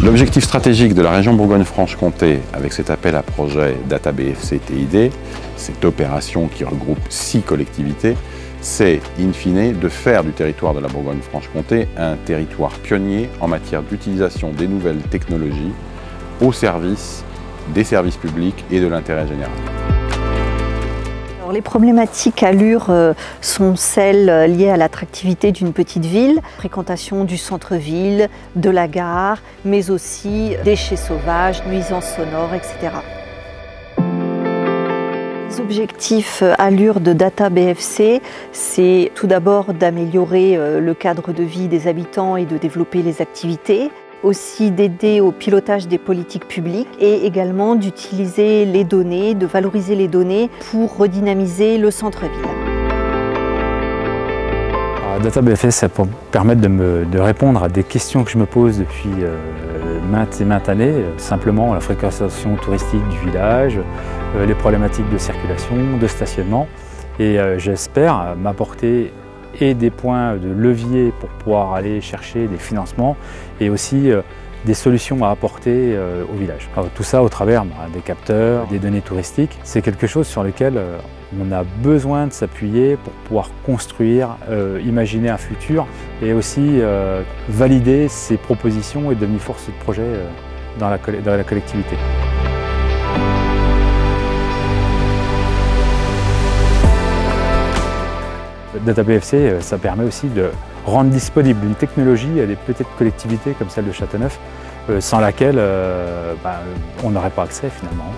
L'objectif stratégique de la région Bourgogne-Franche-Comté avec cet appel à projet Data BFC TID, cette opération qui regroupe 6 collectivités, c'est in fine de faire du territoire de la Bourgogne-Franche-Comté un territoire pionnier en matière d'utilisation des nouvelles technologies au service des services publics et de l'intérêt général. Alors, les problématiques à Lure sont celles liées à l'attractivité d'une petite ville, fréquentation du centre-ville, de la gare, mais aussi déchets sauvages, nuisances sonores, etc. Les objectifs à Lure de Data BFC, c'est tout d'abord d'améliorer le cadre de vie des habitants et de développer les activités. Aussi d'aider au pilotage des politiques publiques et également d'utiliser les données, de valoriser les données pour redynamiser le centre-ville. Data BFC, ça peut permettre de répondre à des questions que je me pose depuis maintes et maintes années. Simplement la fréquentation touristique du village, les problématiques de circulation, de stationnement. Et j'espère m'apporter et des points de levier pour pouvoir aller chercher des financements et aussi des solutions à apporter au village. Alors, tout ça au travers des capteurs, des données touristiques. C'est quelque chose sur lequel on a besoin de s'appuyer pour pouvoir construire, imaginer un futur et aussi valider ces propositions et devenir force de projet dans la collectivité. Data BFC, ça permet aussi de rendre disponible une technologie à des petites collectivités comme celle de Châteauneuf, sans laquelle on n'aurait pas accès finalement.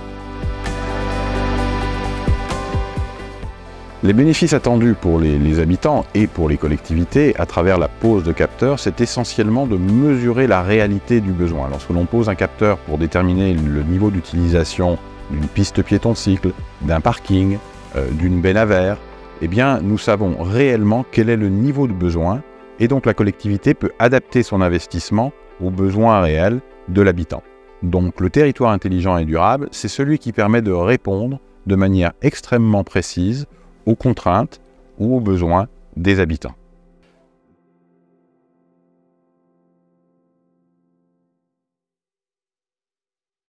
Les bénéfices attendus pour les habitants et pour les collectivités à travers la pose de capteurs, c'est essentiellement de mesurer la réalité du besoin. Lorsque l'on pose un capteur pour déterminer le niveau d'utilisation d'une piste piéton de cycle, d'un parking, d'une benne à verre, eh bien, nous savons réellement quel est le niveau de besoin et donc la collectivité peut adapter son investissement aux besoins réels de l'habitant. Donc le territoire intelligent et durable, c'est celui qui permet de répondre de manière extrêmement précise aux contraintes ou aux besoins des habitants.